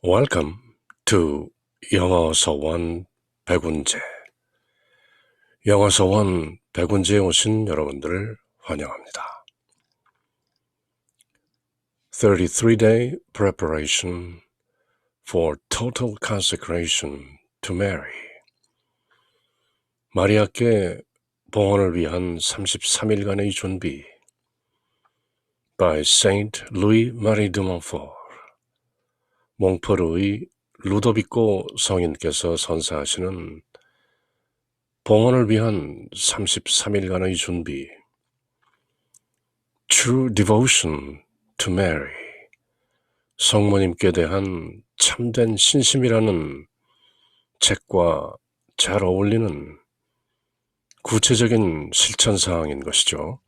Welcome to 영어 서원 백운재. 영어 서원 백운재에 오신 여러분들을 환영합니다. 33-day preparation for total consecration to Mary. 마리아께 봉헌을 위한 33일간의 준비 by Saint Louis Marie de Montfort. 몽포르의 루도비코 성인께서 선사하시는 봉헌을 위한 33일간의 준비 True Devotion to Mary. 성모님께 대한 참된 신심이라는 책과 잘 어울리는 구체적인 실천사항인 것이죠.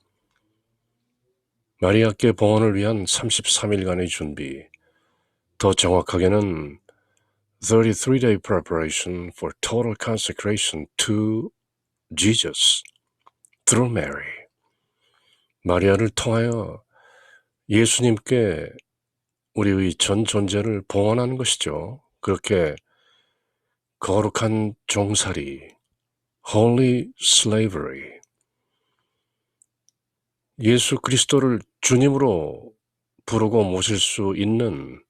마리아께 봉헌을 위한 33일간의 준비, 더 정확하게는 33-day preparation for total consecration to Jesus through Mary. 마리아를 통하여 예수님께 우리의 전 존재를 봉헌하는 것이죠. 그렇게 거룩한 종살이, holy slavery, 예수 그리스도를 주님으로 부르고 모실 수 있는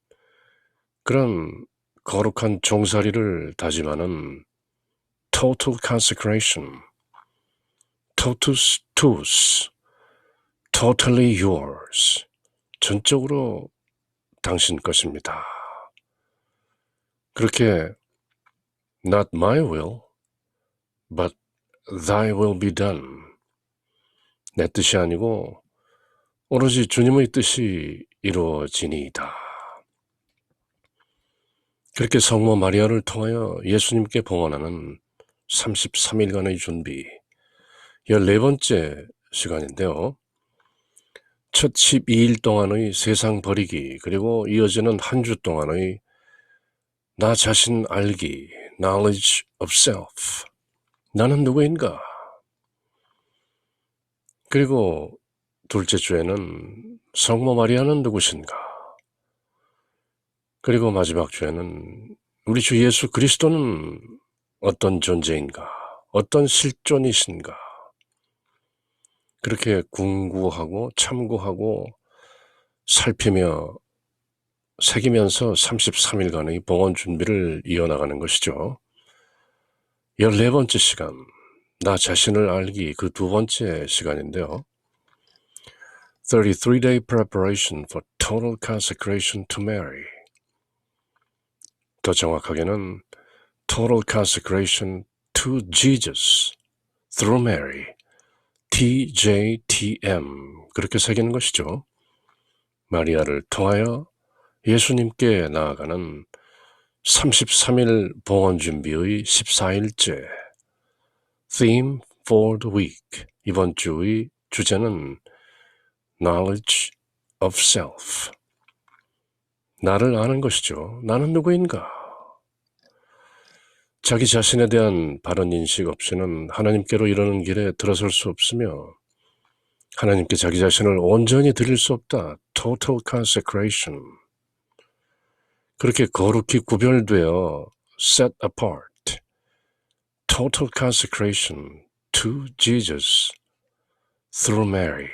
그런 거룩한 종살이를 다짐하는 total consecration, totus tuus, totally yours, 전적으로 당신 것입니다. 그렇게 Not my will, but thy will be done. 내 뜻이 아니고 오로지 주님의 뜻이 이루어지니이다. 그렇게 성모 마리아를 통하여 예수님께 봉헌하는 33일간의 준비, 14번째 시간인데요. 첫 12일 동안의 세상 버리기, 그리고 이어지는 한 주 동안의 나 자신 알기, knowledge of self. 나는 누구인가? 그리고 둘째 주에는 성모 마리아는 누구신가? 그리고 마지막 주에는 우리 주 예수 그리스도는 어떤 존재인가? 어떤 실존이신가? 그렇게 궁구하고 참고하고 살피며 새기면서 33일간의 봉헌 준비를 이어나가는 것이죠. 14번째 시간, 나 자신을 알기, 그 두 번째 시간인데요. 33-day preparation for total consecration to Mary. 더 정확하게는 total consecration to Jesus through Mary. TJTM. 그렇게 새기는 것이죠. 마리아를 통하여 예수님께 나아가는 33일 봉헌 준비의 14일째. Theme for the week. 이번 주의 주제는 knowledge of self. 나를 아는 것이죠. 나는 누구인가? 자기 자신에 대한 바른 인식 없이는 하나님께로 이르는 길에 들어설 수 없으며 하나님께 자기 자신을 온전히 드릴 수 없다. Total consecration. 그렇게 거룩히 구별되어 set apart. Total consecration to Jesus through Mary.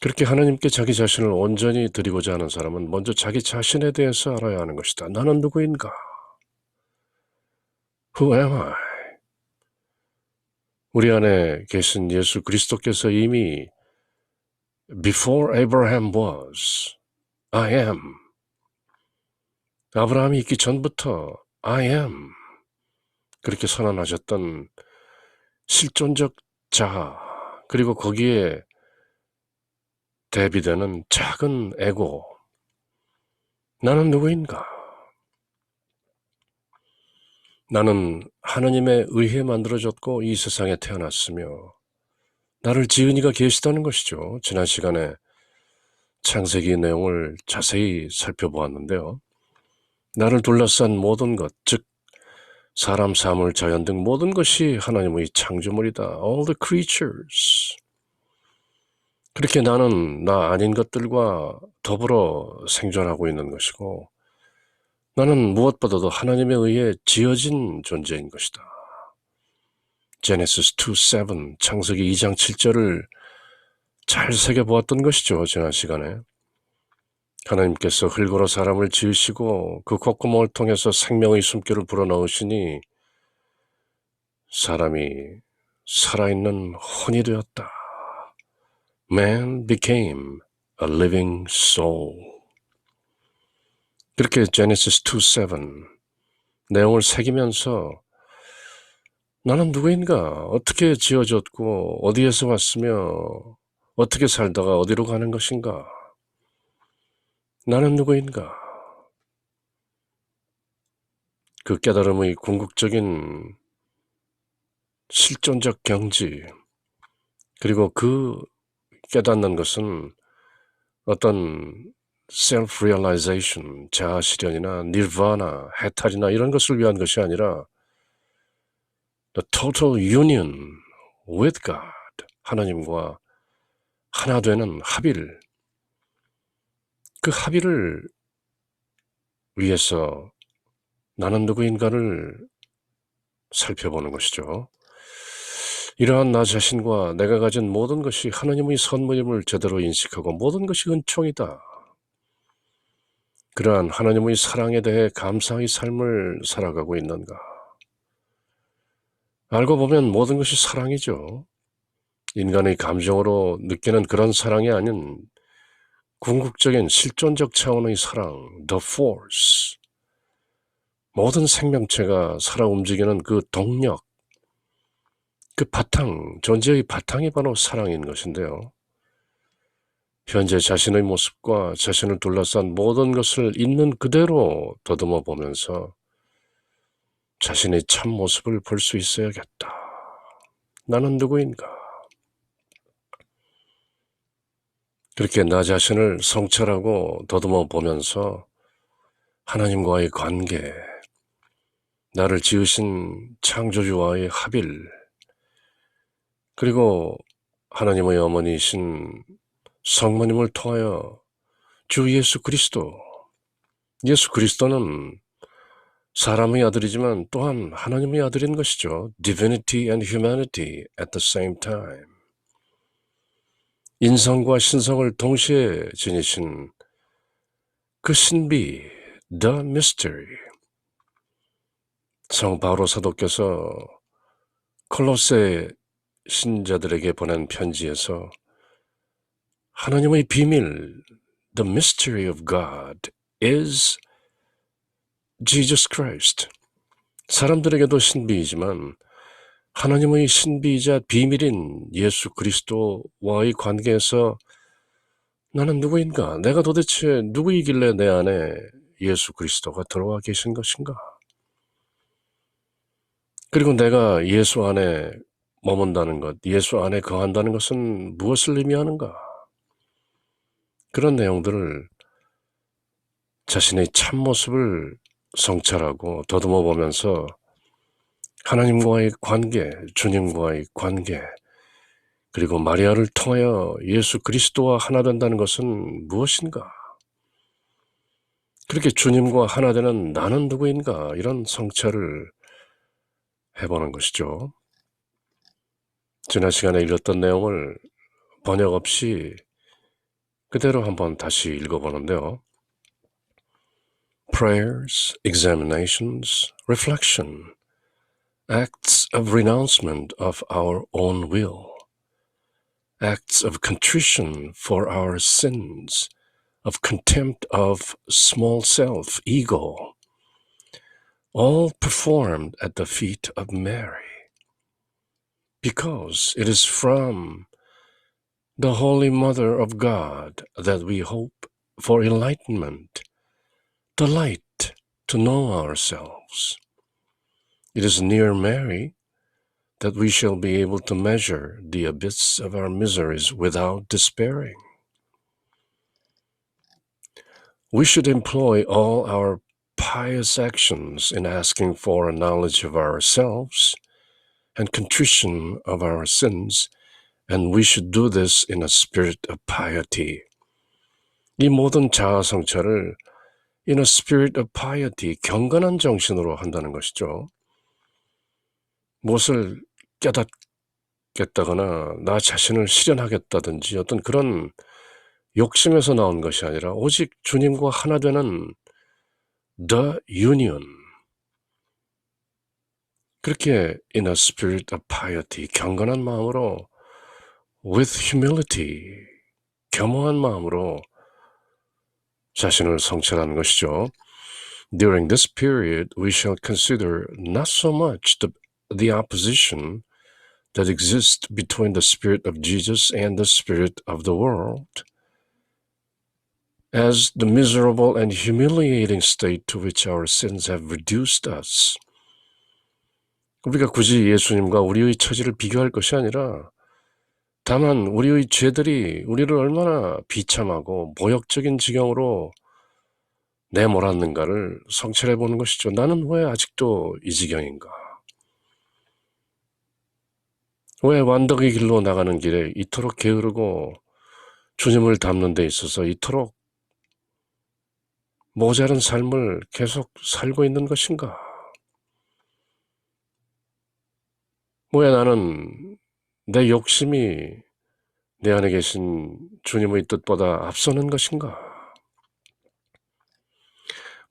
그렇게 하나님께 자기 자신을 온전히 드리고자 하는 사람은 먼저 자기 자신에 대해서 알아야 하는 것이다. 나는 누구인가? Who am I? 우리 안에 계신 예수 그리스도께서 이미 Before Abraham was, I am. 아브라함이 있기 전부터 I am. 그렇게 선언하셨던 실존적 자아, 그리고 거기에 대비되는 작은 에고. 나는 누구인가? 나는 하느님에 의해 만들어졌고 이 세상에 태어났으며 나를 지은 이가 계시다는 것이죠. 지난 시간에 창세기 내용을 자세히 살펴보았는데요. 나를 둘러싼 모든 것, 즉 사람, 사물, 자연 등 모든 것이 하나님의 창조물이다. All the creatures. 그렇게 나는 나 아닌 것들과 더불어 생존하고 있는 것이고 나는 무엇보다도 하나님에 의해 지어진 존재인 것이다. 제네시스 2:7 창세기 2장 7절을 잘 새겨보았던 것이죠. 지난 시간에. 하나님께서 흙으로 사람을 지으시고 그 콧구멍을 통해서 생명의 숨결을 불어넣으시니 사람이 살아있는 혼이 되었다. Man became a living soul. 그렇게 제네시스 2:7 내용을 새기면서 나는 누구인가? 어떻게 지어졌고 어디에서 왔으며 어떻게 살다가 어디로 가는 것인가? 나는 누구인가? 그 깨달음의 궁극적인 실존적 경지, 그리고 그 깨닫는 것은 어떤 self-realization, 자아실현이나 nirvana, 해탈이나 이런 것을 위한 것이 아니라 the total union with God, 하나님과 하나 되는 합일, 그 합일을 위해서 나는 누구인가를 살펴보는 것이죠. 이러한 나 자신과 내가 가진 모든 것이 하나님의 선물임을 제대로 인식하고 모든 것이 은총이다. 그러한 하나님의 사랑에 대해 감사의 삶을 살아가고 있는가? 알고 보면 모든 것이 사랑이죠. 인간의 감정으로 느끼는 그런 사랑이 아닌 궁극적인 실존적 차원의 사랑, the force. 모든 생명체가 살아 움직이는 그 동력, 그 바탕, 존재의 바탕이 바로 사랑인 것인데요. 현재 자신의 모습과 자신을 둘러싼 모든 것을 있는 그대로 더듬어 보면서 자신의 참 모습을 볼 수 있어야겠다. 나는 누구인가? 그렇게 나 자신을 성찰하고 더듬어 보면서 하나님과의 관계, 나를 지으신 창조주와의 합일, 그리고 하나님의 어머니이신 성모님을 통하여 주 예수 그리스도, 예수 그리스도는 사람의 아들이지만 또한 하나님의 아들인 것이죠. Divinity and humanity at the same time. 인성과 신성을 동시에 지니신 그 신비, the mystery. 성 바오로 사도께서 콜로세 신자들에게 보낸 편지에서 하나님의 비밀, the mystery of God is Jesus Christ. 사람들에게도 신비이지만 하나님의 신비이자 비밀인 예수 그리스도와의 관계에서 나는 누구인가? 내가 도대체 누구이길래 내 안에 예수 그리스도가 들어와 계신 것인가? 그리고 내가 예수 안에 머문다는 것, 예수 안에 거한다는 것은 무엇을 의미하는가? 그런 내용들을 자신의 참모습을 성찰하고 더듬어 보면서 하나님과의 관계, 주님과의 관계, 그리고 마리아를 통하여 예수 그리스도와 하나 된다는 것은 무엇인가? 그렇게 주님과 하나 되는 나는 누구인가? 이런 성찰을 해보는 것이죠. 지난 시간에 읽었던 내용을 번역 없이 그대로 한번 다시 읽어보는데요. Prayers, examinations, reflection, acts of renouncement of our own will, acts of contrition for our sins, of contempt of small self, ego, all performed at the feet of Mary, because it is from the Holy Mother of God that we hope for enlightenment, the light to know ourselves. It is near Mary that we shall be able to measure the abyss of our miseries without despairing. We should employ all our pious actions in asking for a knowledge of ourselves and contrition of our sins, and we should do this in a spirit of piety. 이 모든 자아 성찰을 in a spirit of piety, 경건한 정신으로 한다는 것이죠. 무엇을 깨닫겠다거나 나 자신을 실현하겠다든지 어떤 그런 욕심에서 나온 것이 아니라 오직 주님과 하나 되는 the union. 그렇게 in a spirit of piety, 경건한 마음으로 with humility, 겸허한 마음으로 자신을 성찰하는 것이죠. During this period, we shall consider not so much the opposition that exists between the Spirit of Jesus and the Spirit of the world, as the miserable and humiliating state to which our sins have reduced us. 우리가 굳이 예수님과 우리의 처지를 비교할 것이 아니라 다만 우리의 죄들이 우리를 얼마나 비참하고 모욕적인 지경으로 내몰았는가를 성찰해 보는 것이죠. 나는 왜 아직도 이 지경인가? 왜 완덕의 길로 나가는 길에 이토록 게으르고 주님을 닮는 데 있어서 이토록 모자른 삶을 계속 살고 있는 것인가? 왜 나는 내 욕심이 내 안에 계신 주님의 뜻보다 앞서는 것인가?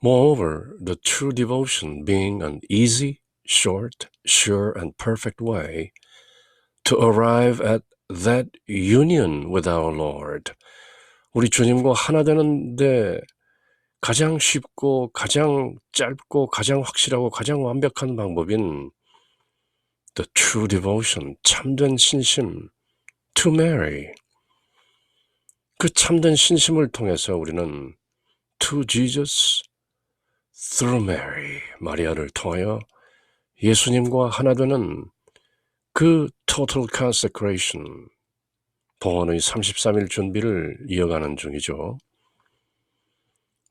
Moreover, the true devotion being an easy, short, sure, and perfect way to arrive at that union with our Lord. 우리 주님과 하나 되는데 가장 쉽고 가장 짧고 가장 확실하고 가장 완벽한 방법인 the true devotion, 참된 신심, to Mary. 그 참된 신심을 통해서 우리는 to Jesus, through Mary, 마리아를 통하여 예수님과 하나 되는 그 total consecration, 봉헌의 33일 준비를 이어가는 중이죠.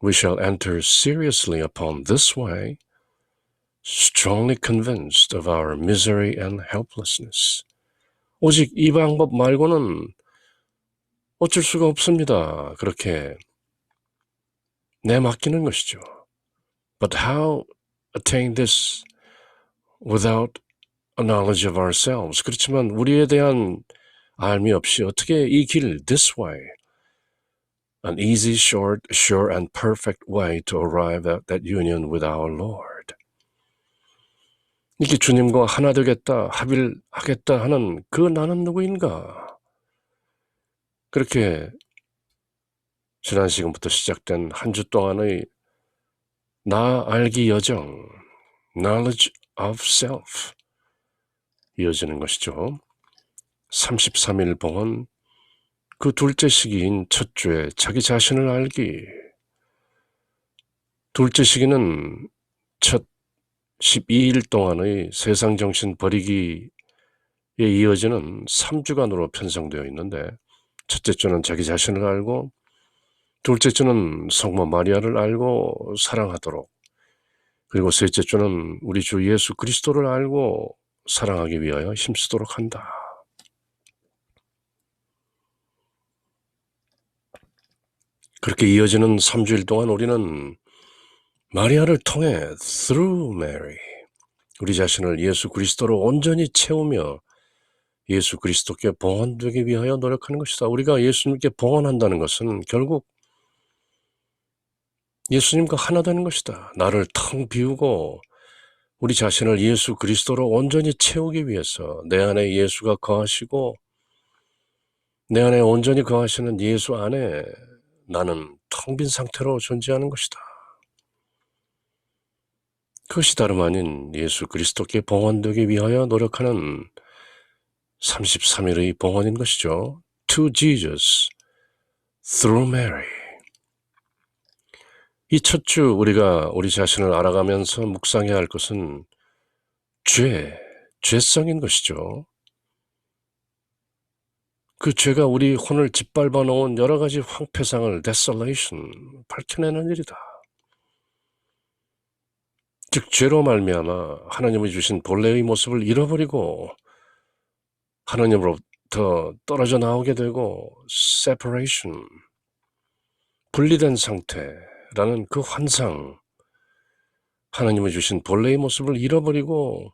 We shall enter seriously upon this way, strongly convinced of our misery and helplessness. 오직 이 방법 말고는 어쩔 수가 없습니다. 그렇게 내맡기는 것이죠. But how attain this without a knowledge of ourselves? 그렇지만 우리에 대한 알미 없이 어떻게 이 길, this way, an easy, short, sure, and perfect way to arrive at that union with our Lord. 이렇게 주님과 하나 되겠다, 합일하겠다 하는 그 나는 누구인가? 그렇게 지난 시간부터 시작된 한 주 동안의 나 알기 여정, knowledge of self, 이어지는 것이죠. 33일 봉헌, 그 둘째 시기인 첫 주에 자기 자신을 알기. 둘째 시기는 첫 12일 동안의 세상 정신 버리기에 이어지는 3주간으로 편성되어 있는데, 첫째 주는 자기 자신을 알고, 둘째 주는 성모 마리아를 알고 사랑하도록, 그리고 셋째 주는 우리 주 예수 그리스도를 알고 사랑하기 위하여 힘쓰도록 한다. 그렇게 이어지는 3주일 동안 우리는 마리아를 통해 through Mary, 우리 자신을 예수 그리스도로 온전히 채우며 예수 그리스도께 봉헌되기 위하여 노력하는 것이다. 우리가 예수님께 봉헌한다는 것은 결국 예수님과 하나 되는 것이다. 나를 텅 비우고 우리 자신을 예수 그리스도로 온전히 채우기 위해서 내 안에 예수가 거하시고 내 안에 온전히 거하시는 예수 안에 나는 텅 빈 상태로 존재하는 것이다. 그것이 다름 아닌 예수 그리스도께 봉헌되기 위하여 노력하는 33일의 봉헌인 것이죠. To Jesus, through Mary. 이 첫 주 우리가 우리 자신을 알아가면서 묵상해야 할 것은 죄성인 것이죠. 그 죄가 우리 혼을 짓밟아 놓은 여러 가지 황폐상을 desolation, 밝혀내는 일이다. 즉 죄로 말미암아 하나님이 주신 본래의 모습을 잃어버리고 하나님으로부터 떨어져 나오게 되고 separation, 분리된 상태, 라는 그 환상, 하나님이 주신 본래의 모습을 잃어버리고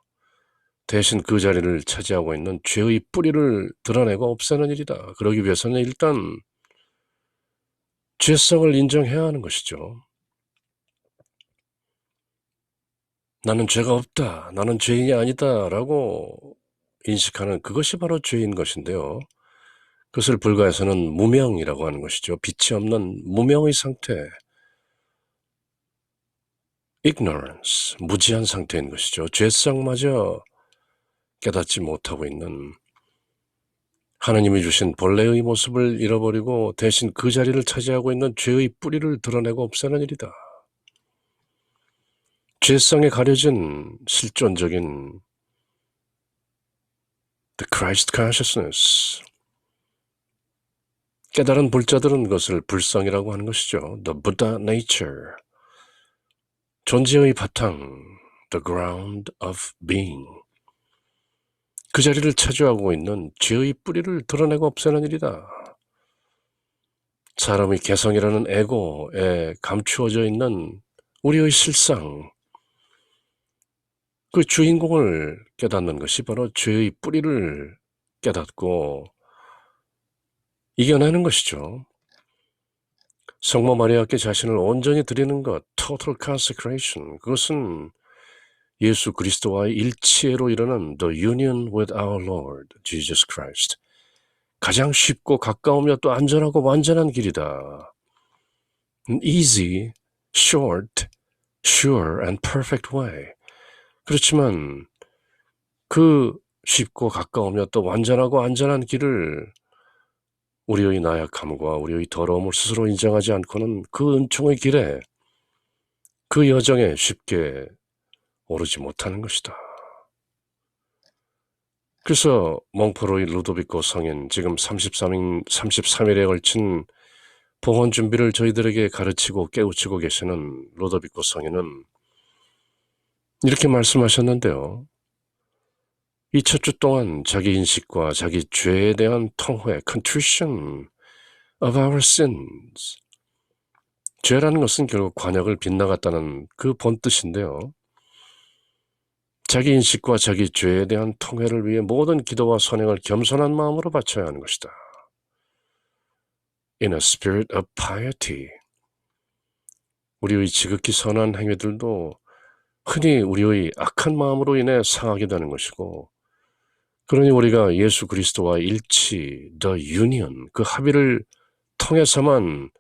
대신 그 자리를 차지하고 있는 죄의 뿌리를 드러내고 없애는 일이다. 그러기 위해서는 일단 죄성을 인정해야 하는 것이죠. 나는 죄가 없다. 나는 죄인이 아니다. 라고 인식하는 그것이 바로 죄인 것인데요. 그것을 불가에서는 무명이라고 하는 것이죠. 빛이 없는 무명의 상태. ignorance, 무지한 상태인 것이죠. 죄성마저 깨닫지 못하고 있는 하나님이 주신 본래의 모습을 잃어버리고 대신 그 자리를 차지하고 있는 죄의 뿌리를 드러내고 없애는 일이다. 죄성에 가려진 실존적인 the Christ consciousness, 깨달은 불자들은 그것을 불성이라고 하는 것이죠. the Buddha nature, 존재의 바탕, the ground of being, 그 자리를 차지하고 있는 죄의 뿌리를 드러내고 없애는 일이다. 사람의 개성이라는 에고에 감추어져 있는 우리의 실상, 그 주인공을 깨닫는 것이 바로 죄의 뿌리를 깨닫고 이겨내는 것이죠. 성모 마리아께 자신을 온전히 드리는 것, total consecration, 그것은 예수 그리스도와의 일치로 이르는 the union with our Lord Jesus Christ, 가장 쉽고 가까우며 또 안전하고 완전한 길이다. An easy, short, sure and perfect way. 그렇지만 그 쉽고 가까우며 또 완전하고 안전한 길을 우리의 나약함과 우리의 더러움을 스스로 인정하지 않고는 그 은총의 길에, 그 여정에 쉽게 오르지 못하는 것이다. 그래서 몽포로의 루도비코 성인, 지금 33일에 걸친 봉헌 준비를 저희들에게 가르치고 깨우치고 계시는 루도비코 성인은 이렇게 말씀하셨는데요. 이 첫 주 동안 자기 인식과 자기 죄에 대한 통회, contrition of our sins. 죄라는 것은 결국 관역을 빗나갔다는 그 본뜻인데요. 자기 인식과 자기 죄에 대한 통회를 위해 모든 기도와 선행을 겸손한 마음으로 바쳐야 하는 것이다. In a spirit of piety. 우리의 지극히 선한 행위들도 흔히 우리의 악한 마음으로 인해 상하게 되는 것이고, 그러니 우리가 예수 그리스도와 일치, the union, 그 합의를 통해서만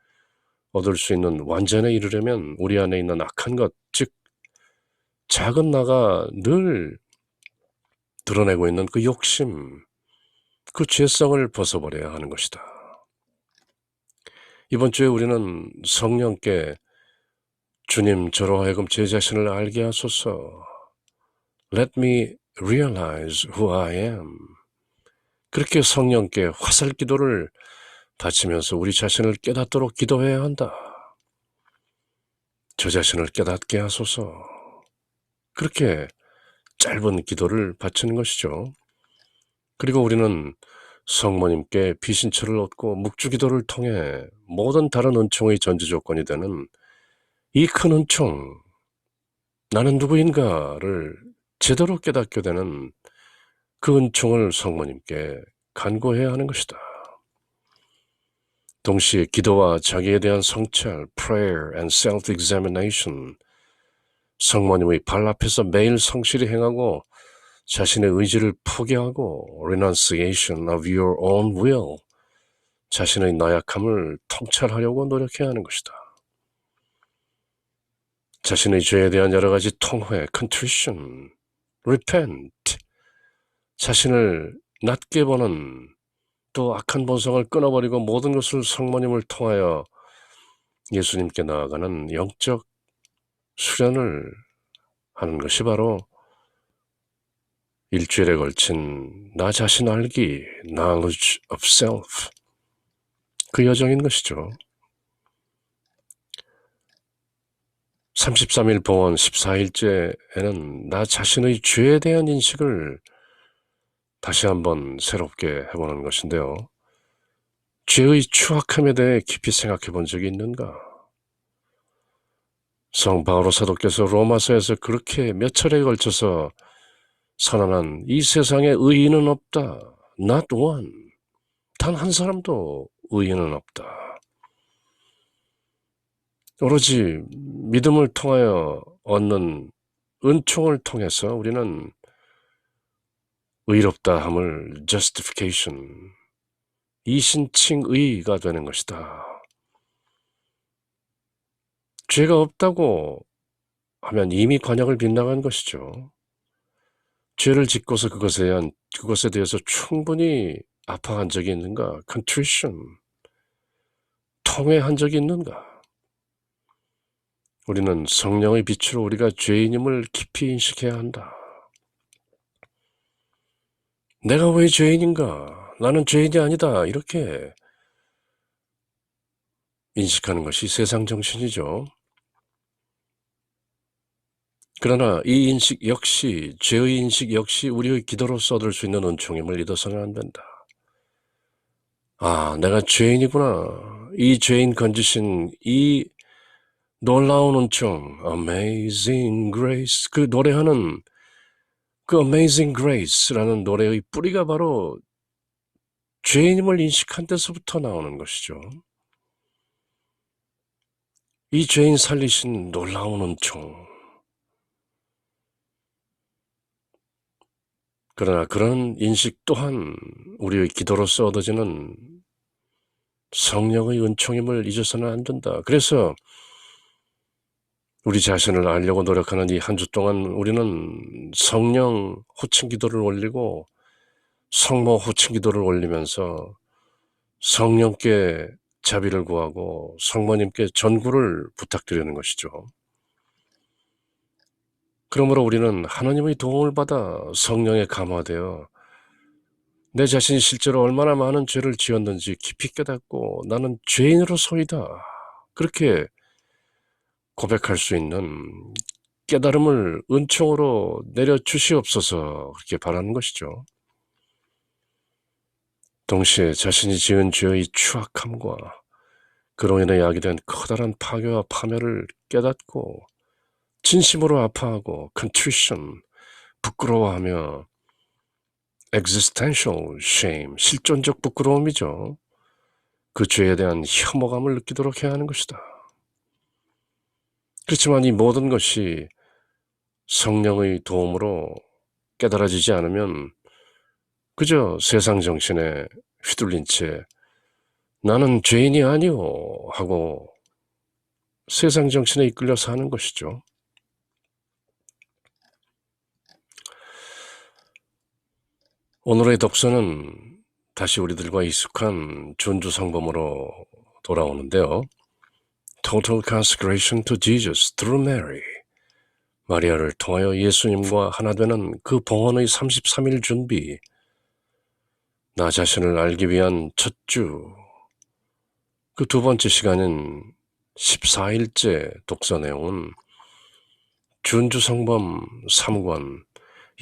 얻을 수 있는 완전에 이르려면 우리 안에 있는 악한 것, 즉 작은 나가 늘 드러내고 있는 그 욕심, 그 죄성을 벗어버려야 하는 것이다. 이번 주에 우리는 성령께 주님, 저로 하여금 제 자신을 알게 하소서. Let me realize who I am. 그렇게 성령께 화살 기도를 바치면서 우리 자신을 깨닫도록 기도해야 한다. 저 자신을 깨닫게 하소서. 그렇게 짧은 기도를 바치는 것이죠. 그리고 우리는 성모님께 비신처를 얻고 묵주기도를 통해 모든 다른 은총의 전제 조건이 되는 이 큰 은총, 나는 누구인가를 제대로 깨닫게 되는 그 은총을 성모님께 간구해야 하는 것이다. 동시에 기도와 자기에 대한 성찰, prayer and self-examination, 성모님의 발 앞에서 매일 성실히 행하고 자신의 의지를 포기하고 renunciation of your own will, 자신의 나약함을 통찰하려고 노력해야 하는 것이다. 자신의 죄에 대한 여러 가지 통회, contrition, repent, 자신을 낮게 보는, 또 악한 본성을 끊어버리고 모든 것을 성모님을 통하여 예수님께 나아가는 영적 수련을 하는 것이 바로 일주일에 걸친 나 자신 알기, knowledge of self, 그 여정인 것이죠. 33일 봉헌 14일째에는 나 자신의 죄에 대한 인식을 다시 한번 새롭게 해보는 것인데요. 죄의 추악함에 대해 깊이 생각해 본 적이 있는가? 성 바오로 사도께서 로마서에서 그렇게 몇 차례에 걸쳐서 선언한 이 세상에 의인은 없다. Not one. 단 한 사람도 의인은 없다. 오로지 믿음을 통하여 얻는 은총을 통해서 우리는 의롭다함을 justification, 이신칭의가 되는 것이다. 죄가 없다고 하면 이미 관역을 빗나간 것이죠. 죄를 짓고서 그것에 대해서 충분히 아파한 적이 있는가? contrition, 통회한 적이 있는가? 우리는 성령의 빛으로 우리가 죄인임을 깊이 인식해야 한다. 내가 왜 죄인인가? 나는 죄인이 아니다. 이렇게 인식하는 것이 세상 정신이죠. 그러나 이 인식 역시, 죄의 인식 역시 우리의 기도로서 얻을 수 있는 은총임을 잊어서는 안 된다. 아, 내가 죄인이구나. 이 죄인 건지신 이 놀라운 은총, Amazing Grace, 그 노래하는 그 Amazing Grace라는 노래의 뿌리가 바로 죄인임을 인식한 데서부터 나오는 것이죠. 이 죄인 살리신 놀라운 은총. 그러나 그런 인식 또한 우리의 기도로서 얻어지는 성령의 은총임을 잊어서는 안 된다. 그래서 우리 자신을 알려고 노력하는 이 한 주 동안 우리는 성령 호칭 기도를 올리고 성모 호칭 기도를 올리면서 성령께 자비를 구하고 성모님께 전구를 부탁드리는 것이죠. 그러므로 우리는 하나님의 도움을 받아 성령에 감화되어 내 자신이 실제로 얼마나 많은 죄를 지었는지 깊이 깨닫고 나는 죄인으로서이다. 그렇게 고백할 수 있는 깨달음을 은총으로 내려주시옵소서 그렇게 바라는 것이죠. 동시에 자신이 지은 죄의 추악함과 그로 인해 야기된 커다란 파괴와 파멸을 깨닫고 진심으로 아파하고 contrition, 부끄러워하며 existential shame, 실존적 부끄러움이죠. 그 죄에 대한 혐오감을 느끼도록 해야 하는 것이다. 그렇지만 이 모든 것이 성령의 도움으로 깨달아지지 않으면 그저 세상 정신에 휘둘린 채 나는 죄인이 아니오 하고 세상 정신에 이끌려 사는 것이죠. 오늘의 독서는 다시 우리들과 익숙한 준주 성범으로 돌아오는데요. Total consecration to Jesus through Mary. 마리아를 통하여 예수님과 하나 되는 그 봉헌의 33일 준비, 나 자신을 알기 위한 첫 주, 그 두 번째 시간인 14일째 독서 내용은 준주 성범 3권,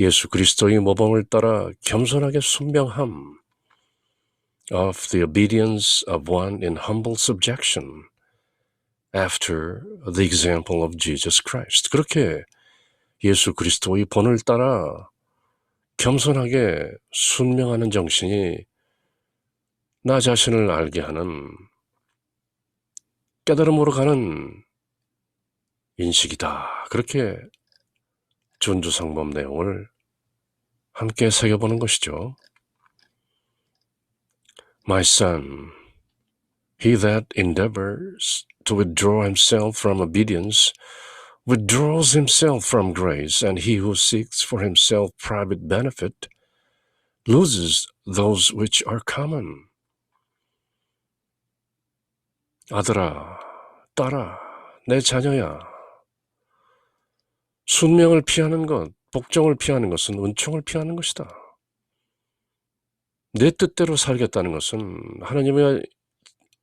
예수 그리스도의 모범을 따라 겸손하게 순명함, of the obedience of one in humble subjection, after the example of Jesus Christ. 그렇게 예수 그리스도의 본을 따라 겸손하게 순명하는 정신이 나 자신을 알게 하는 깨달음으로 가는 인식이다. 그렇게 준주성범 내용을 함께 새겨보는 것이죠. My son, he that endeavors to withdraw himself from obedience withdraws himself from grace, and he who seeks for himself private benefit loses those which are common. 아들아, 딸아, 내 자녀야. 순명을 피하는 것, 복종을 피하는 것은 은총을 피하는 것이다. 내 뜻대로 살겠다는 것은 하나님의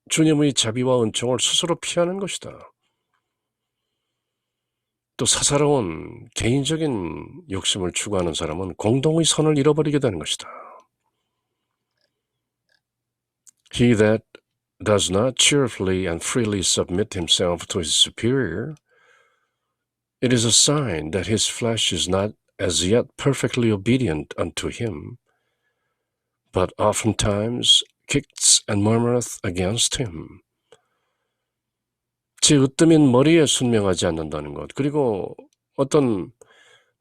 주님의 자비와 은총을 스스로 피하는 것이다. 또 사사로운 개인적인 욕심을 추구하는 사람은 공동의 선을 잃어버리게 되는 것이다. He that does not cheerfully and freely submit himself to his superior It is a sign that his flesh is not as yet perfectly obedient unto him, but oftentimes kicks and murmureth against him. 제 으뜸인 머리에 순명하지 않는다는 것, 그리고 어떤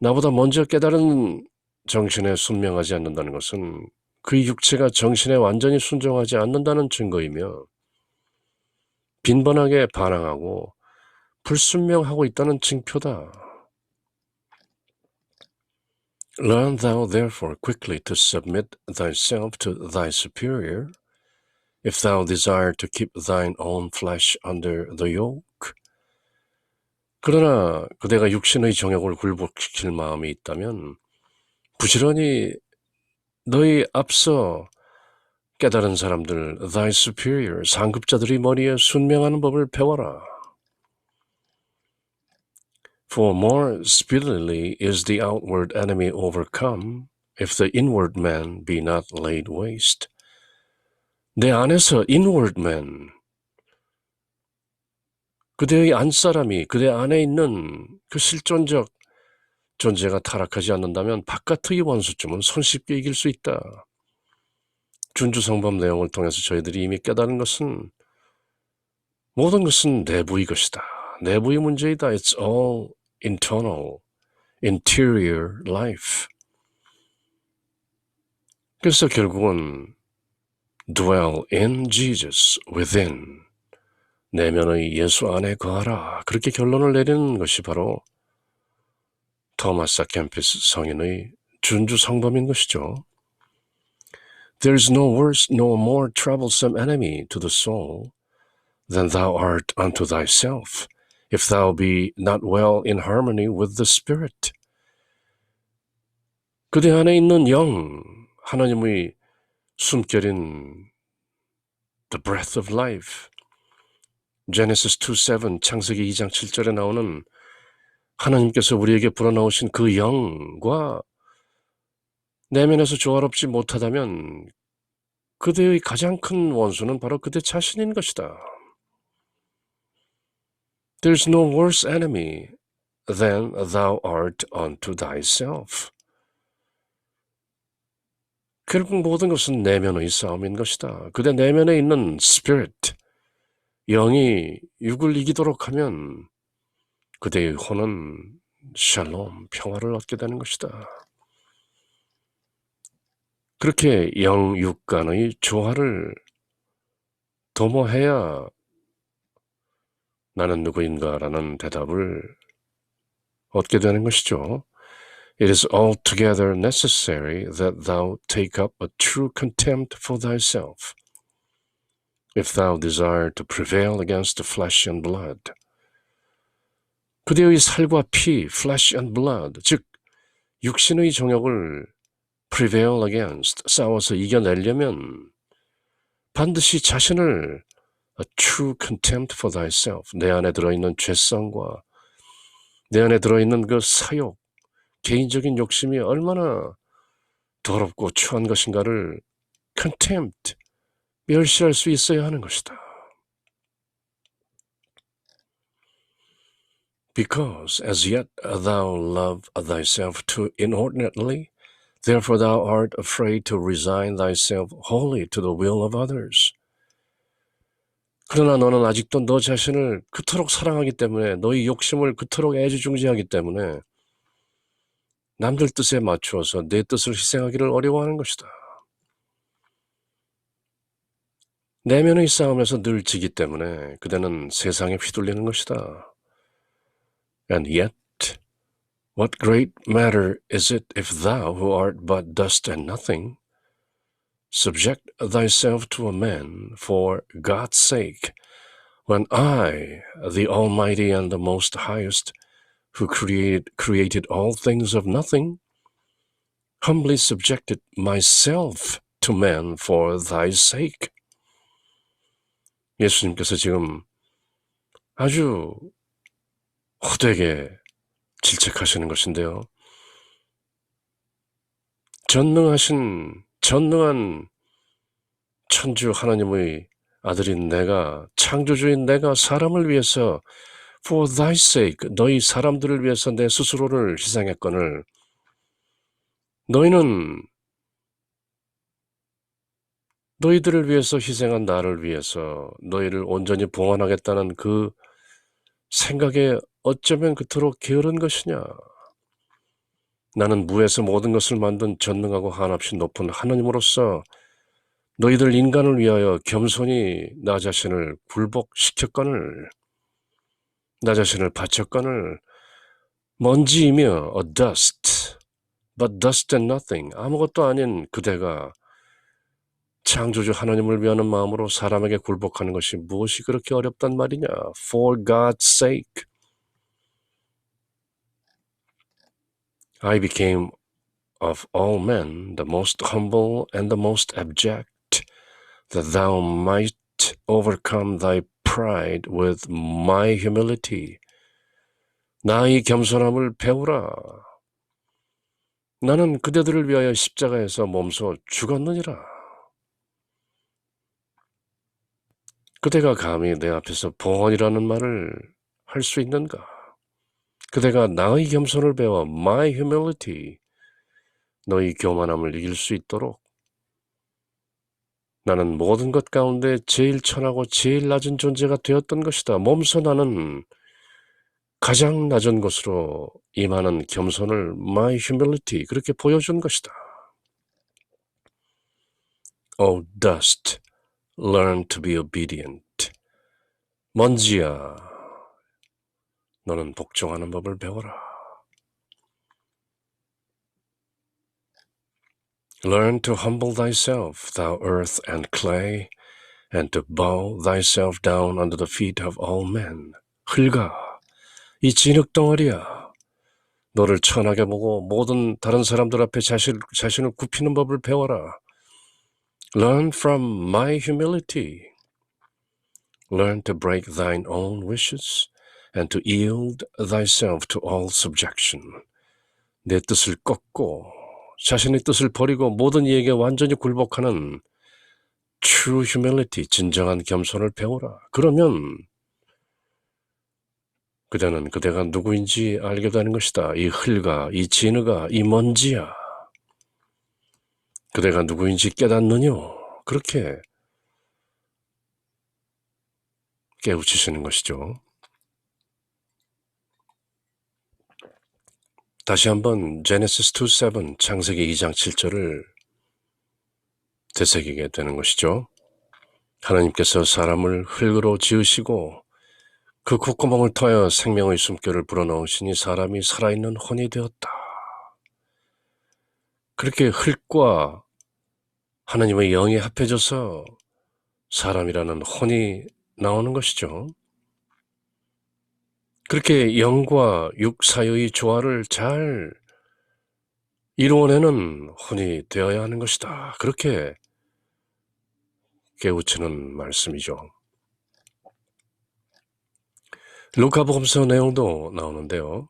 나보다 먼저 깨달은 정신에 순명하지 않는다는 것은 그 육체가 정신에 완전히 순종하지 않는다는 증거이며 빈번하게 반항하고 불순명하고 있다는 징표다. Learn thou therefore quickly to submit thyself to thy superior, if thou desire to keep thine own flesh under the yoke. 그러나 그대가 육신의 정욕을 굴복시킬 마음이 있다면 부지런히 너희 앞서 깨달은 사람들, thy superior, 상급자들이 머리에 순명하는 법을 배워라. For more speedily is the outward enemy overcome, if the inward man be not laid waste. 내 안에서 inward man, 그대의 안사람이 그대 안에 있는 그 실존적 존재가 타락하지 않는다면 바깥의 원수쯤은 손쉽게 이길 수 있다. 준주성범 내용을 통해서 저희들이 이미 깨달은 것은 모든 것은 내부의 것이다. 내부의 문제이다. It's all internal, interior life. 그래서 결국은 dwell in Jesus, within. 내면의 예수 안에 거하라. 그렇게 결론을 내리는 것이 바로 토마스 아켐피스 성인의 준주성범인 것이죠. There is no worse nor more troublesome enemy to the soul than thou art unto thyself, if thou be not well in harmony with the Spirit. 그대 안에 있는 영, 하나님의 숨결인 the breath of life, Genesis 2:7, 창세기 2장 7절에 나오는 하나님께서 우리에게 불어넣으신 그 영과 내면에서 조화롭지 못하다면 그대의 가장 큰 원수는 바로 그대 자신인 것이다. There's no worse enemy than thou art unto thyself. 결국 모든 것은 내면의 싸움인 것이다. 그대 내면에 있는 spirit, 영이 육을 이기도록 하면 그대의 혼은 샬롬, 평화를 얻게 되는 것이다. 그렇게 영, 육 간의 조화를 도모해야 나는 누구인가라는 대답을 얻게 되는 것이죠. It is altogether necessary that thou take up a true contempt for thyself, if thou desire to prevail against the flesh and blood. 그대의 살과 피, flesh and blood, 즉 육신의 정욕을 prevail against, 싸워서 이겨내려면 반드시 자신을 a true contempt for thyself, 내 안에 들어있는 죄성과 내 안에 들어있는 그 사욕, 개인적인 욕심이 얼마나 더럽고 추한 것인가를 contempt, 멸시할 수 있어야 하는 것이다. Because as yet thou love thyself too inordinately, therefore thou art afraid to resign thyself wholly to the will of others. 그러나 너는 아직도 너 자신을 그토록 사랑하기 때문에, 너의 욕심을 그토록 애지중지하기 때문에 남들 뜻에 맞추어서 내 뜻을 희생하기를 어려워하는 것이다. 내면의 싸움에서 늘 지기 때문에 그대는 세상에 휘둘리는 것이다. And yet, what great matter is it if thou, who art but dust and nothing, subject thyself to a man for God's sake, when I, the Almighty and the Most Highest, who created all things of nothing, humbly subjected myself to man for thy sake. 예수님께서 지금 아주 호되게 질책하시는 것인데요. 전능한 천주 하나님의 아들인 내가, 창조주인 내가 사람을 위해서 For thy sake, 너희 사람들을 위해서 내 스스로를 희생했거늘 너희는 너희들을 위해서 희생한 나를 위해서 너희를 온전히 봉헌하겠다는 그 생각에 어쩌면 그토록 게으른 것이냐. 나는 무에서 모든 것을 만든 전능하고 한없이 높은 하느님으로서 너희들 인간을 위하여 겸손히 나 자신을 굴복시켰거늘 나 자신을 바쳤거늘 먼지이며 a dust, but dust and nothing 아무것도 아닌 그대가 창조주 하나님을 위하는 마음으로 사람에게 굴복하는 것이 무엇이 그렇게 어렵단 말이냐. For God's sake I became of all men the most humble and the most abject that thou might overcome thy pride with my humility. 나의 겸손함을 배우라. 나는 그대들을 위하여 십자가에서 몸소 죽었느니라. 그대가 감히 내 앞에서 봉헌이라는 말을 할 수 있는가? 그대가 나의 겸손을 배워 my humility, 너의 교만함을 이길 수 있도록 나는 모든 것 가운데 제일 천하고 제일 낮은 존재가 되었던 것이다. 몸소 나는 가장 낮은 곳으로 임하는 겸손을 my humility 그렇게 보여준 것이다. O dust, learn to be obedient. 먼지야, 너는 복종하는 법을 배워라. Learn to humble thyself, thou earth and clay, and to bow thyself down under the feet of all men. 흙아, 이 진흙덩어리야. 너를 천하게 보고 모든 다른 사람들 앞에 자신을 굽히는 법을 배워라. Learn from my humility. Learn to break thine own wishes and to yield thyself to all subjection. 내 뜻을 꺾고 자신의 뜻을 버리고 모든 이에게 완전히 굴복하는 true humility, 진정한 겸손을 배우라. 그러면 그대는 그대가 누구인지 알게 되는 것이다. 이 흙아, 이 진흙아, 이 먼지야. 그대가 누구인지 깨닫느뇨. 그렇게 깨우치시는 것이죠. 다시 한번 Genesis 2:7 창세기 2장 7절을 되새기게 되는 것이죠. 하나님께서 사람을 흙으로 지으시고 그 콧구멍을 통하여 생명의 숨결을 불어넣으시니 사람이 살아있는 혼이 되었다. 그렇게 흙과 하나님의 영이 합해져서 사람이라는 혼이 나오는 것이죠. 그렇게 영과 육 사이의 조화를 잘 이루어내는 혼이 되어야 하는 것이다. 그렇게 깨우치는 말씀이죠. 루카복음서 내용도 나오는데요.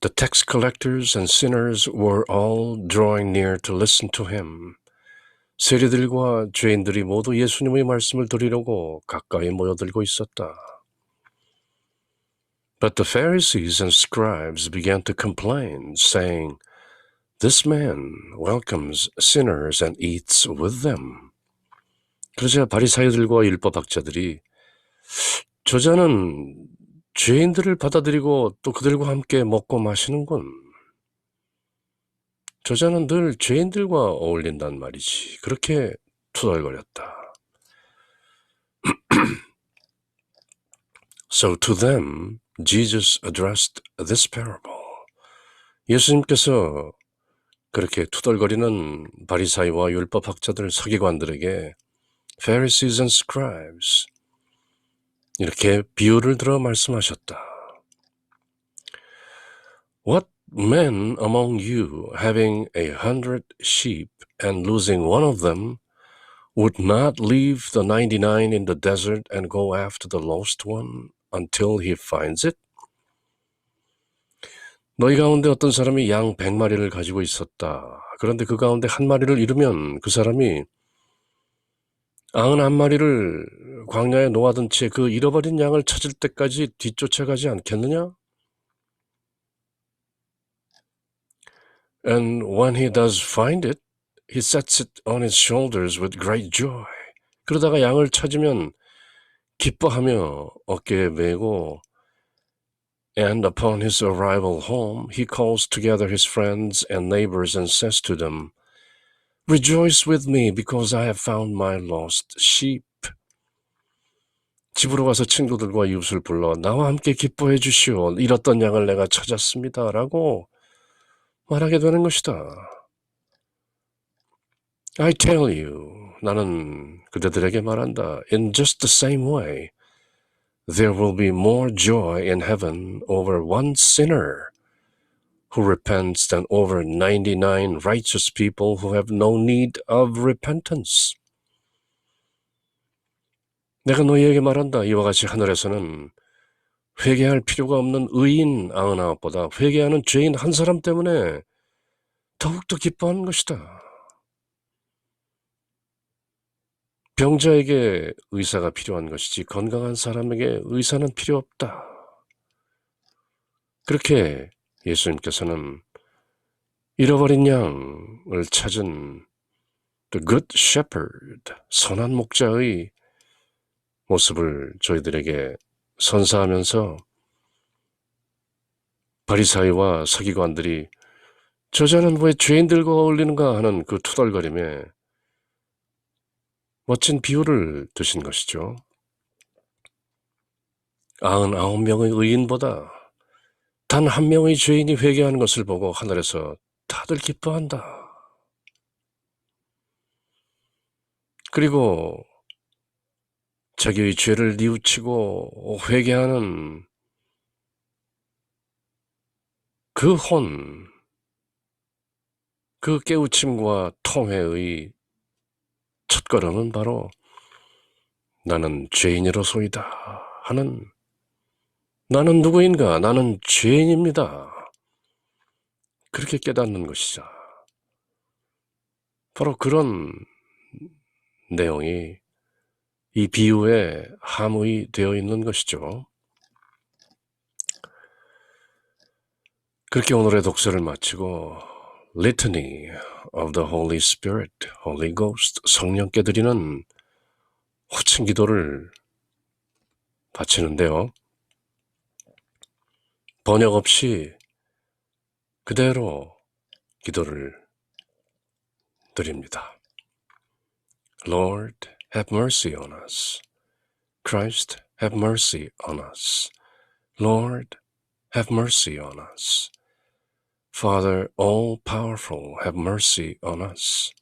The tax collectors and sinners were all drawing near to listen to him. 세리들과 죄인들이 모두 예수님의 말씀을 들으려고 가까이 모여들고 있었다. But the Pharisees and scribes began to complain, saying, This man welcomes sinners and eats with them. 그러자 바리사이들과 율법학자들이 저자는 죄인들을 받아들이고 또 그들과 함께 먹고 마시는군. 저자는 늘 죄인들과 어울린단 말이지. 그렇게 투덜거렸다. So to them, Jesus addressed this parable. 예수님께서 그렇게 투덜거리는 바리사이와 율법학자들 서기관들에게 Pharisees and scribes 이렇게 비유를 들어 말씀하셨다. What man among you having 100 sheep and losing one of them would not leave the 99 in the desert and go after the lost one until he finds it? 너희 가운데 어떤 사람이 양 100마리를 가지고 있었다. 그런데 그 가운데 한 마리를 잃으면 그 사람이 91마리를 광야에 놓아둔 채 그 잃어버린 양을 찾을 때까지 뒤쫓아가지 않겠느냐? And when he does find it, he sets it on his shoulders with great joy. 그러다가 양을 찾으면 기뻐하며 어깨에 메고 And upon his arrival home, he calls together his friends and neighbors and says to them, Rejoice with me because I have found my lost sheep. 집으로 가서 친구들과 이웃을 불러 나와 함께 기뻐해 주시오. 잃었던 양을 내가 찾았습니다. 라고 말하게 되는 것이다. I tell you, 나는 그대들에게 말한다. In just the same way, there will be more joy in heaven over one sinner who repents than over 99 righteous people who have no need of repentance. 내가 너희에게 말한다. 이와 같이 하늘에서는 회개할 필요가 없는 의인 99보다 회개하는 죄인 한 사람 때문에 더욱더 기뻐하는 것이다. 병자에게 의사가 필요한 것이지 건강한 사람에게 의사는 필요 없다. 그렇게 예수님께서는 잃어버린 양을 찾은 The Good Shepherd, 선한 목자의 모습을 저희들에게 선사하면서 바리사이와 서기관들이 저자는 왜 죄인들과 어울리는가 하는 그 투덜거림에 멋진 비유를 드신 것이죠. 99명의 의인보다 단 한 명의 죄인이 회개하는 것을 보고 하늘에서 다들 기뻐한다. 그리고 자기의 죄를 뉘우치고 회개하는 그 혼, 그 깨우침과 통회의 첫걸음은 바로 나는 죄인이로소이다 하는 나는 누구인가? 나는 죄인입니다. 그렇게 깨닫는 것이죠. 바로 그런 내용이 이 비유에 함의 되어 있는 것이죠. 그렇게 오늘의 독서를 마치고 Litany of the Holy Spirit, Holy Ghost, 성령께 드리는 호칭 기도를 바치는데요. 번역 없이 그대로 기도를 드립니다. Lord, have mercy on us. Christ, have mercy on us. Lord, have mercy on us. Father, all-powerful, have mercy on us.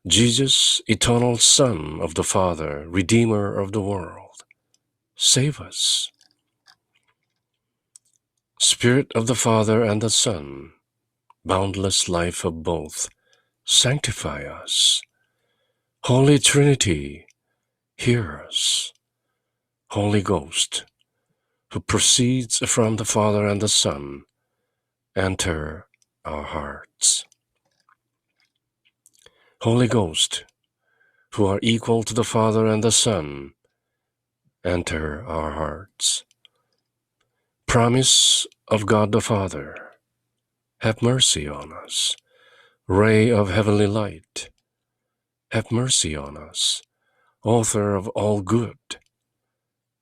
Jesus, eternal Son of the Father, Redeemer of the world, save us. Spirit of the Father and the Son, boundless life of both, sanctify us. Holy Trinity, hear us. Holy Ghost, who proceeds from the Father and the Son, enter our hearts. Holy Ghost, who are equal to the Father and the Son, enter our hearts. Promise of God the Father, have mercy on us. Ray of heavenly light, have mercy on us. Author of all good,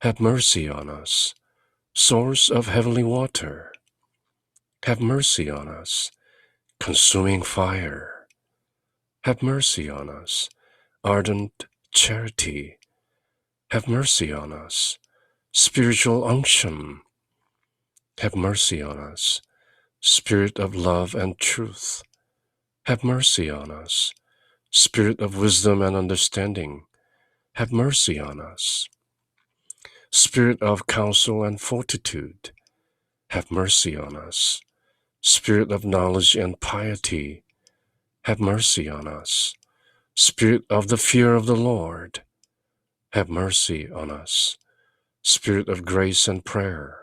have mercy on us. Source of heavenly water, have mercy on us. Consuming fire, have mercy on us. Ardent charity, have mercy on us. Spiritual unction, have mercy on us. Spirit of love and truth, have mercy on us. Spirit of wisdom and understanding, have mercy on us. Spirit of counsel and fortitude, have mercy on us. Spirit of knowledge and piety, have mercy on us. Spirit of the fear of the Lord, have mercy on us. Spirit of grace and prayer,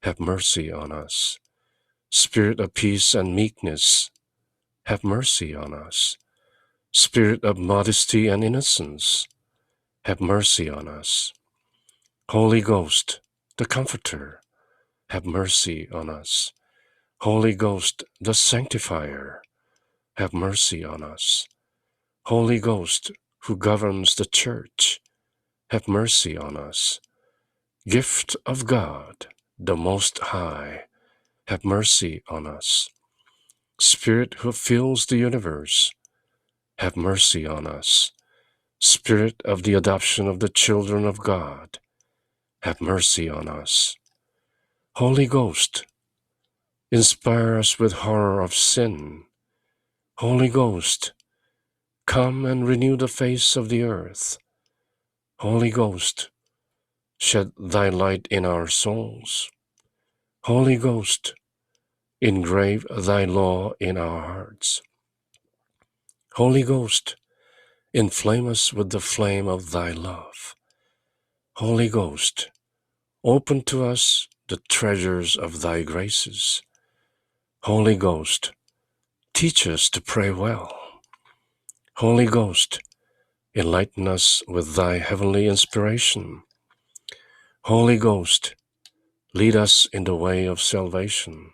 have mercy on us. Spirit of peace and meekness, have mercy on us. Spirit of modesty and innocence, have mercy on us. Holy Ghost, the Comforter, have mercy on us. Holy Ghost, the Sanctifier, have mercy on us. Holy Ghost, who governs the church, have mercy on us. Gift of God, the Most High, have mercy on us. Spirit who fills the universe, have mercy on us. Spirit of the adoption of the children of God, have mercy on us. Holy Ghost, inspire us with horror of sin. Holy Ghost, come and renew the face of the earth. Holy Ghost, shed thy light in our souls. Holy Ghost, engrave thy law in our hearts. Holy Ghost, inflame us with the flame of thy love. Holy Ghost, open to us the treasures of thy graces. Holy Ghost, teach us to pray well. Holy Ghost, enlighten us with thy heavenly inspiration. Holy Ghost, lead us in the way of salvation.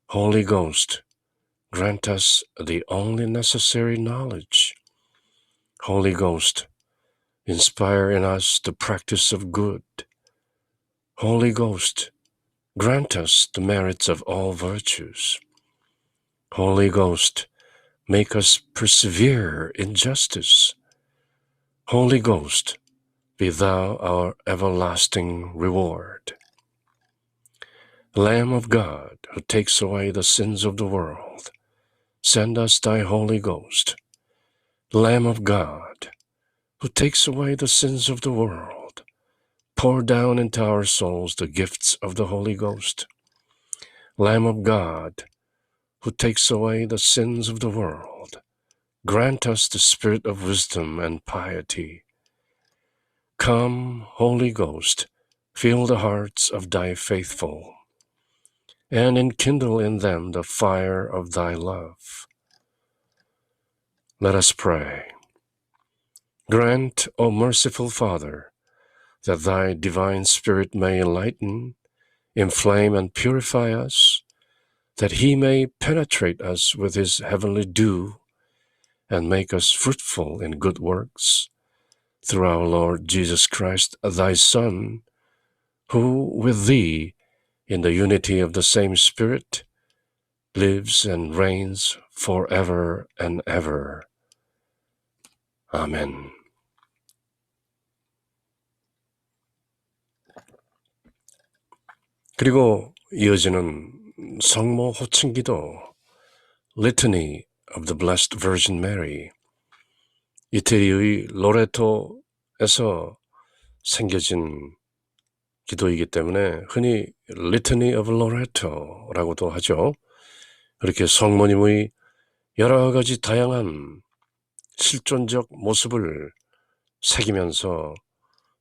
Holy Ghost, grant us the only necessary knowledge. Holy Ghost, inspire in us the practice of good. Holy Ghost, grant us the merits of all virtues. Holy Ghost, make us persevere in justice. Holy Ghost, be thou our everlasting reward. Lamb of God, who takes away the sins of the world, send us thy Holy Ghost. Lamb of God, who takes away the sins of the world, pour down into our souls the gifts of the Holy Ghost. Lamb of God, who takes away the sins of the world, grant us the spirit of wisdom and piety. Come, Holy Ghost, fill the hearts of thy faithful, and enkindle in them the fire of thy love. Let us pray. Grant, O merciful Father, that thy divine Spirit may enlighten, inflame, and purify us, that he may penetrate us with his heavenly dew and make us fruitful in good works, through our Lord Jesus Christ, thy Son, who with thee, in the unity of the same Spirit, lives and reigns forever and ever. 아멘. 그리고 이어지는 성모 호칭기도 Litany of the Blessed Virgin Mary, 이태리의 로레토에서 생겨진 기도이기 때문에 흔히 Litany of Loreto라고도 하죠. 그렇게 성모님의 여러 가지 다양한 실존적 모습을 새기면서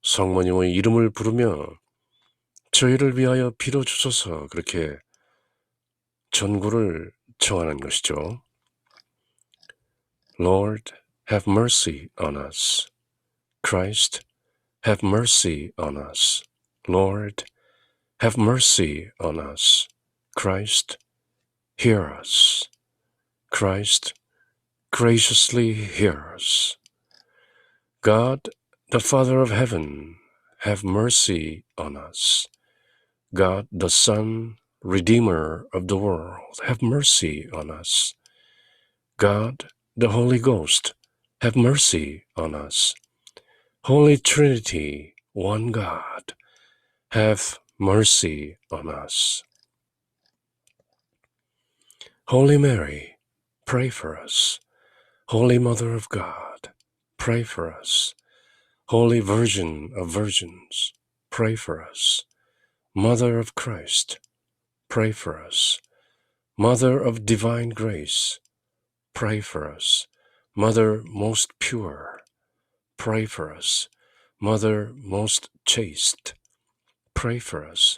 성모님의 이름을 부르며 저희를 위하여 빌어주소서 그렇게 전구를 청하는 것이죠. Lord, have mercy on us. Christ, have mercy on us. Lord, have mercy on us. Christ, hear us. Christ, graciously hear us. God, the Father of heaven, have mercy on us. God, the Son, Redeemer of the world, have mercy on us. God, the Holy Ghost, have mercy on us. Holy Trinity, one God, have mercy on us. Holy Mary, pray for us. Holy Mother of God, pray for us. Holy Virgin of Virgins, pray for us. Mother of Christ, pray for us. Mother of divine grace, pray for us. Mother most pure, pray for us. Mother most chaste, pray for us.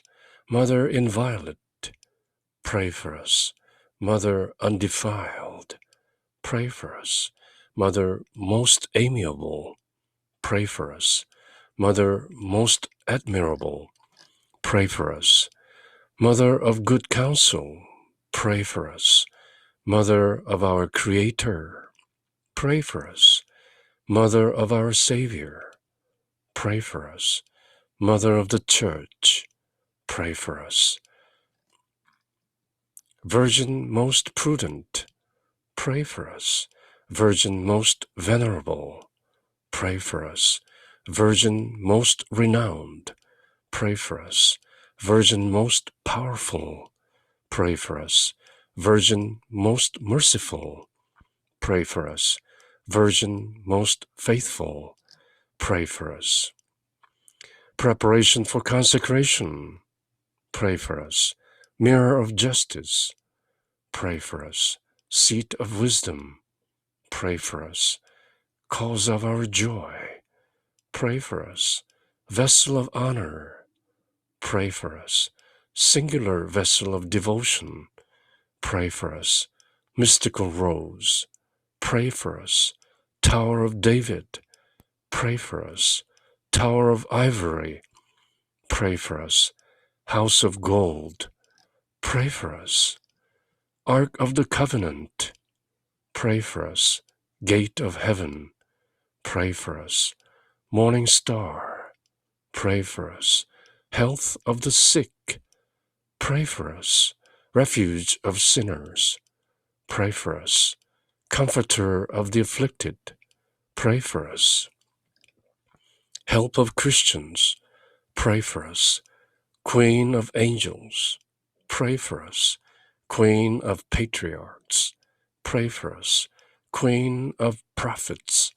Mother inviolate, pray for us. Mother undefiled, pray for us. Mother most amiable, pray for us. Mother most admirable, pray for us. Mother of good counsel, pray for us. Mother of our Creator, pray for us. Mother of our Savior, pray for us. Mother of the Church, pray for us. Virgin most prudent, pray for us. Virgin most venerable, pray for us. Virgin most renowned, pray for us. Virgin most powerful, pray for us. Virgin most merciful, pray for us. Virgin most faithful, pray for us. Preparation for consecration, pray for us. Mirror of justice, pray for us. Seat of wisdom, pray for us. Cause of our joy, pray for us. Vessel of honor, pray for us. Singular vessel of devotion, pray for us. Mystical rose, pray for us. Tower of David, pray for us. Tower of ivory, pray for us. House of gold, pray for us. Ark of the covenant, pray for us. Gate of heaven, pray for us. Morning star, pray for us. Health of the sick, pray for us. Refuge of sinners, pray for us. Comforter of the afflicted, pray for us. Help of Christians, pray for us. Queen of angels, pray for us. Queen of patriarchs, pray for us. Queen of prophets,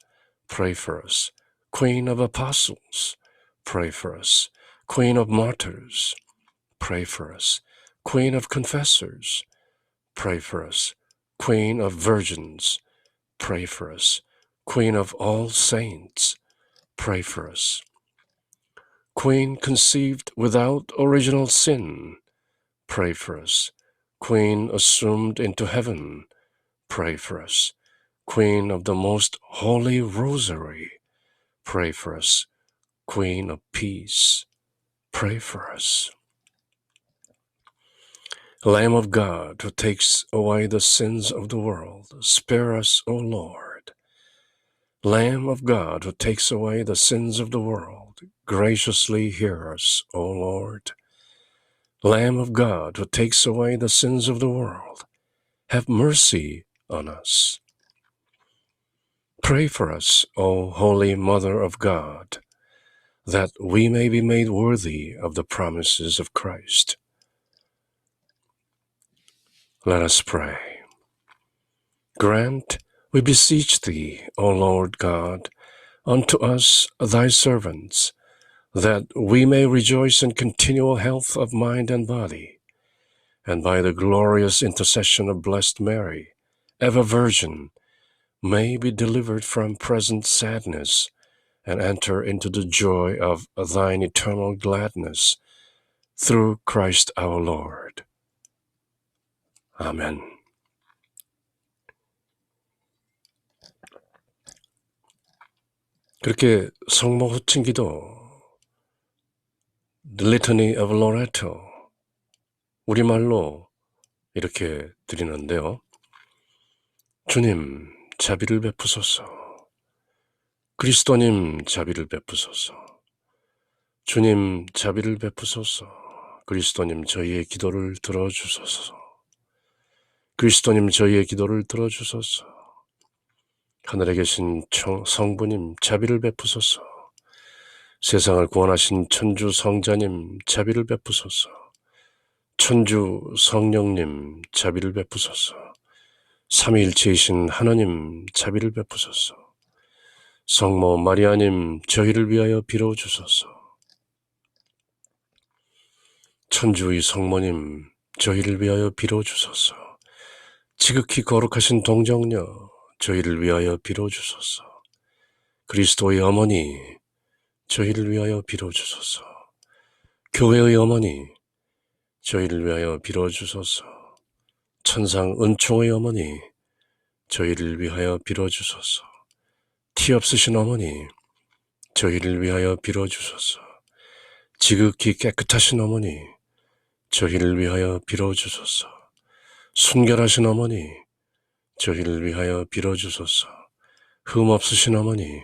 pray for us. Queen of apostles, pray for us. Queen of martyrs, pray for us. Queen of confessors, pray for us. Queen of virgins, pray for us. Queen of all saints, pray for us. Queen conceived without original sin, pray for us. Queen assumed into heaven, pray for us. Queen of the most holy rosary, pray for us. Queen of peace, pray for us. Lamb of God, who takes away the sins of the world, spare us, O Lord. Lamb of God, who takes away the sins of the world, graciously hear us, O Lord. Lamb of God, who takes away the sins of the world, have mercy on us. Pray for us, O Holy Mother of God, that we may be made worthy of the promises of Christ. Let us pray. Grant, we beseech thee, O Lord God, unto us, thy servants, that we may rejoice in continual health of mind and body, and by the glorious intercession of Blessed Mary, ever Virgin, may be delivered from present sadness and enter into the joy of thine eternal gladness, through Christ our Lord. 아멘. 그렇게 성모 호칭기도 The Litany of Loretto 우리말로 이렇게 드리는데요. 주님 자비를 베푸소서. 그리스도님 자비를 베푸소서. 주님 자비를 베푸소서. 그리스도님 저희의 기도를 들어주소서. 그리스도님 저희의 기도를 들어주소서. 하늘에 계신 성부님 자비를 베푸소서. 세상을 구원하신 천주 성자님 자비를 베푸소서. 천주 성령님 자비를 베푸소서. 삼위일체이신 하나님 자비를 베푸소서. 성모 마리아님 저희를 위하여 빌어주소서. 천주의 성모님 저희를 위하여 빌어주소서. 지극히 거룩하신 동정녀 저희를 위하여 빌어주소서. 그리스도의 어머니 저희를 위하여 빌어주소서. 교회의 어머니 저희를 위하여 빌어주소서. 천상 은총의 어머니 저희를 위하여 빌어주소서. 티 없으신 어머니, 저희를 위하여 빌어주소서. 지극히 깨끗하신 어머니, 저희를 위하여 빌어주소서. 순결하신 어머니, 저희를 위하여 빌어주소서. 흠 없으신 어머니,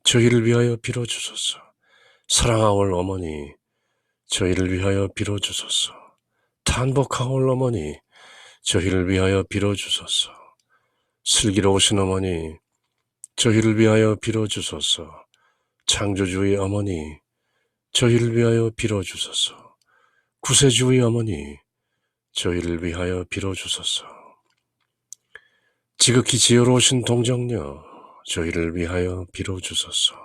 저희를 위하여 빌어주소서. 사랑하올 어머니, 저희를 위하여 빌어주소서. 탄복하올 어머니, 저희를 위하여 빌어주소서. 슬기로우신 어머니, 저희를 위하여 빌어주소서. 창조주의 어머니, 저희를 위하여 빌어주소서. 구세주의 어머니, 저희를 위하여 빌어주소서. 지극히 지혜로우신 동정녀, 저희를 위하여 빌어주소서.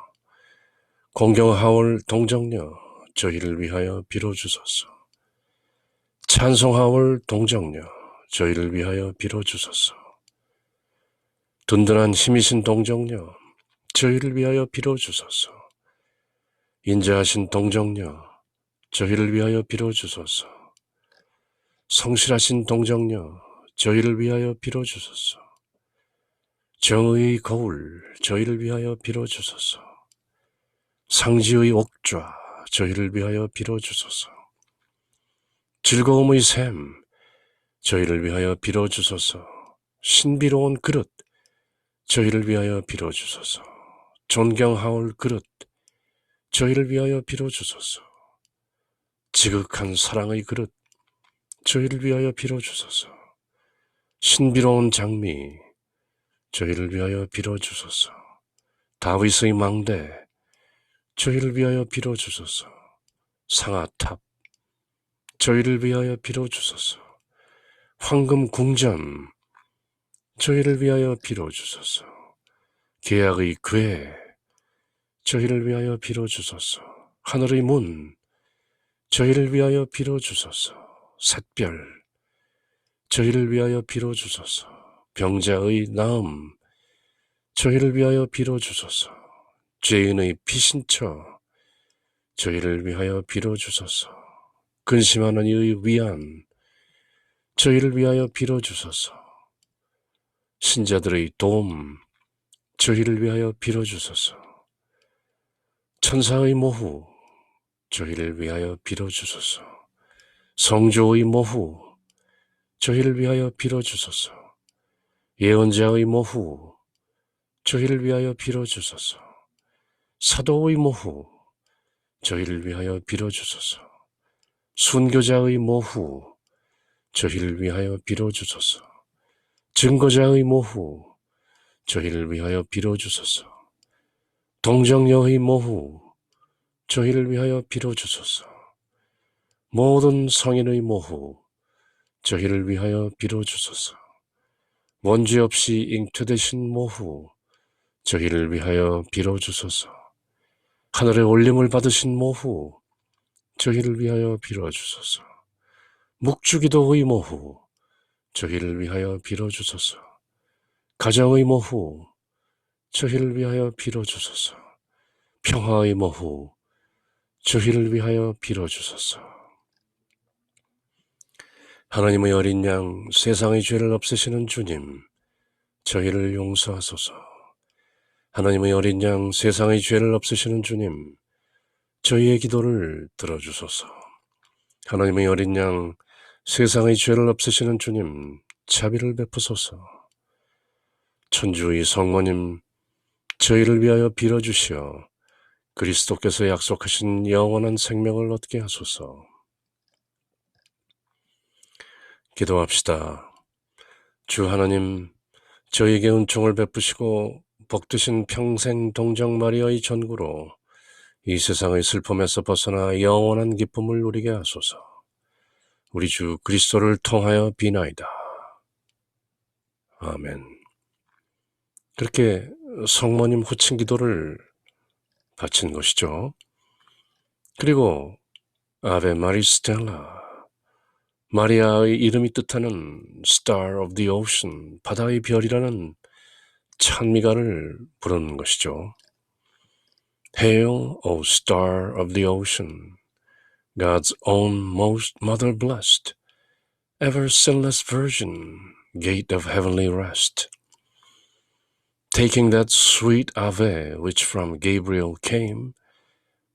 공경하올 동정녀, 저희를 위하여 빌어주소서. 찬송하올 동정녀, 저희를 위하여 빌어주소서. 든든한 힘이신 동정녀, 저희를 위하여 빌어주소서. 인자하신 동정녀, 저희를 위하여 빌어주소서. 성실하신 동정녀, 저희를 위하여 빌어주소서. 정의의 거울, 저희를 위하여 빌어주소서. 상지의 옥좌, 저희를 위하여 빌어주소서. 즐거움의 샘, 저희를 위하여 빌어주소서. 신비로운 그릇, 저희를 위하여 빌어주소서. 존경하올 그릇, 저희를 위하여 빌어주소서. 지극한 사랑의 그릇, 저희를 위하여 빌어주소서. 신비로운 장미, 저희를 위하여 빌어주소서. 다윗의 망대, 저희를 위하여 빌어주소서. 상아탑, 저희를 위하여 빌어주소서. 황금 궁전, 저희를 위하여 빌어주소서. 계약의 궤, 저희를 위하여 빌어주소서. 하늘의 문, 저희를 위하여 빌어주소서. 샛별, 저희를 위하여 빌어주소서. 병자의 나음, 저희를 위하여 빌어주소서. 죄인의 피신처, 저희를 위하여 빌어주소서. 근심하는 이의 위안, 저희를 위하여 빌어주소서. 신자들의 도움, 저희를 위하여 빌어주소서. 천사의 모후, 저희를 위하여 빌어주소서. 성조의 모후, 저희를 위하여 빌어주소서. 예언자의 모후, 저희를 위하여 빌어주소서. 사도의 모후, 저희를 위하여 빌어주소서. 순교자의 모후, 저희를 위하여 빌어주소서. 증거자의 모후, 저희를 위하여 빌어주소서. 동정녀의 모후, 저희를 위하여 빌어주소서. 모든 성인의 모후, 저희를 위하여 빌어주소서. 원죄 없이 잉태되신 모후, 저희를 위하여 빌어주소서. 하늘의 올림을 받으신 모후, 저희를 위하여 빌어주소서. 묵주기도의 모후, 저희를 위하여 빌어주소서. 가정의 모후, 저희를 위하여 빌어주소서. 평화의 모후, 저희를 위하여 빌어주소서. 하나님의 어린 양, 세상의 죄를 없애시는 주님, 저희를 용서하소서. 하나님의 어린 양, 세상의 죄를 없애시는 주님, 저희의 기도를 들어주소서. 하나님의 어린 양, 세상의 죄를 없애시는 주님, 자비를 베푸소서. 천주의 성모님, 저희를 위하여 빌어주시어 그리스도께서 약속하신 영원한 생명을 얻게 하소서. 기도합시다. 주 하나님, 저희에게 은총을 베푸시고 복되신 평생 동정 마리아의 전구로 이 세상의 슬픔에서 벗어나 영원한 기쁨을 누리게 하소서. 우리 주 그리스도를 통하여 비나이다. 아멘. 그렇게 성모님 호칭 기도를 바친 것이죠. 그리고 아베 마리 스텔라, 마리아의 이름이 뜻하는 Star of the Ocean, 바다의 별이라는 찬미가를 부르는 것이죠. Hail, O Star of the Ocean, God's own most mother blessed, ever sinless virgin, gate of heavenly rest. Taking that sweet Ave which from Gabriel came,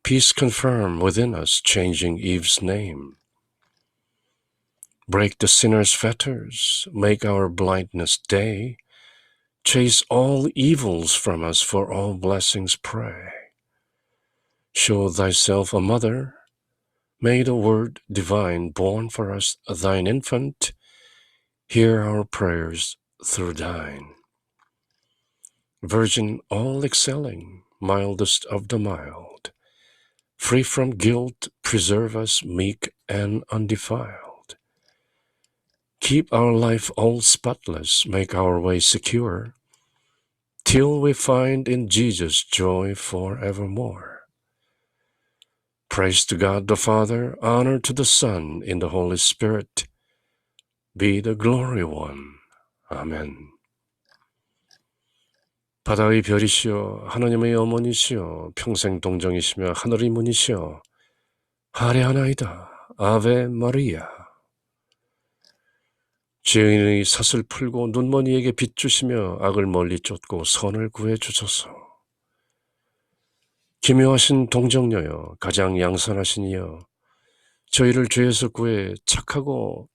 peace confirm within us, changing Eve's name. Break the sinner's fetters, make our blindness day, chase all evils from us, for all blessings pray. Show thyself a mother, may the word divine born for us thine infant, hear our prayers through thine. Virgin all excelling, mildest of the mild, free from guilt, preserve us meek and undefiled. Keep our life all spotless, make our way secure, till we find in Jesus joy forevermore. Praise to God the Father, honor to the Son, in the Holy Spirit, be the glory one. 아멘. 바다의 별이시여 하나님의 어머니시여 평생 동정이시며 하늘의 문이시여 하례하나이다. 아베 마리아. 죄인의 삿을 풀고 눈먼이에게 빛 주시며 악을 멀리 쫓고 선을 구해 주소서. 기묘하신 동정녀여 가장 양선하신 이여 저희를 죄에서 구해 착하고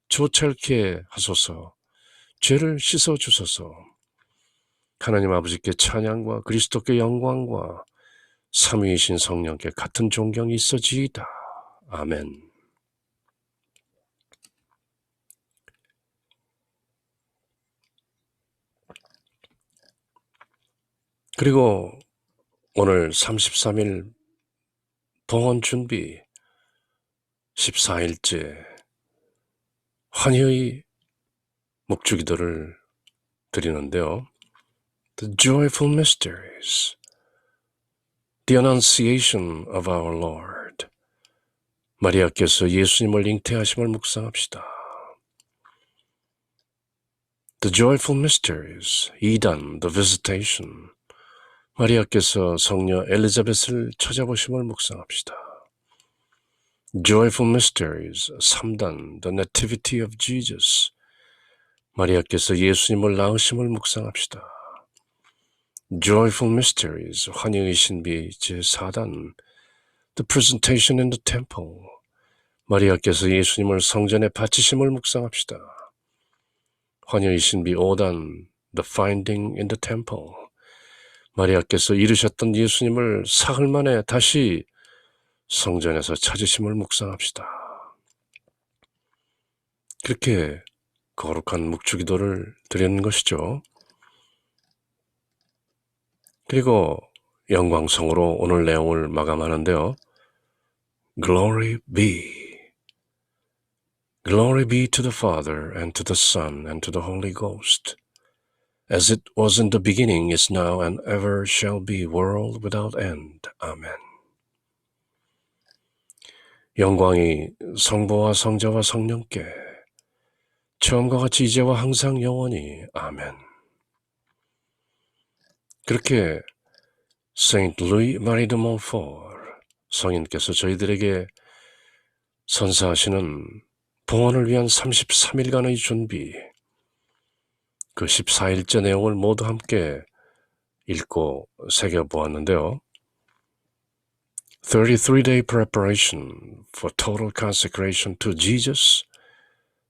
조찰케 하소서. 죄를 씻어 주소서. 하나님 아버지께 찬양과 그리스도께 영광과 삼위이신 성령께 같은 존경이 있어지이다. 아멘. 그리고 오늘 33일 봉헌 준비 14일째 환희의 묵주기도를 드리는데요. The joyful mysteries, the annunciation of our Lord. 마리아께서 예수님을 잉태하심을 묵상합시다. The joyful mysteries, 2단, the visitation. 마리아께서 성녀 엘리자벳을 찾아보심을 묵상합시다. Joyful mysteries, 3단, the nativity of Jesus. 마리아께서 예수님을 낳으심을 묵상합시다. Joyful mysteries, 환희의 신비 제4단, the presentation in the temple. 마리아께서 예수님을 성전에 바치심을 묵상합시다. 환희의 신비 5단, the finding in the temple. 마리아께서 이루셨던 예수님을 사흘 만에 다시 성전에서 찾으심을 묵상합시다. 그렇게 거룩한 묵주기도를 드리는 것이죠. 그리고 영광성으로 오늘 내용을 마감하는데요. Glory be. Glory be to the Father and to the Son and to the Holy Ghost. As it was in the beginning, is now, and ever shall be, world without end. 아멘. 영광이 성부와 성자와 성령께 처음과 같이 이제와 항상 영원히. 아멘. 그렇게 Saint Louis Marie de Montfort 성인께서 저희들에게 선사하시는 봉헌을 위한 33일간의 준비, 그 14일째 내용을 모두 함께 읽고 새겨보았는데요. 33-day preparation for total consecration to Jesus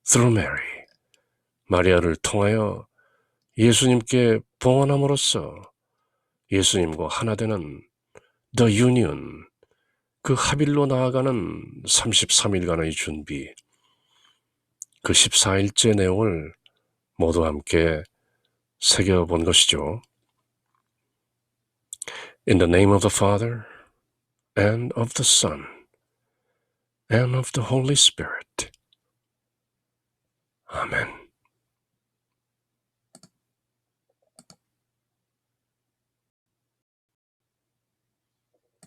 through Mary. 마리아를 통하여 예수님께 봉헌함으로써 예수님과 하나 되는 The Union, 그 합일로 나아가는 33일간의 준비, 그 14일째 내용을 모두 함께 새겨본 것이죠. In the name of the Father, and of the Son, and of the Holy Spirit. Amen.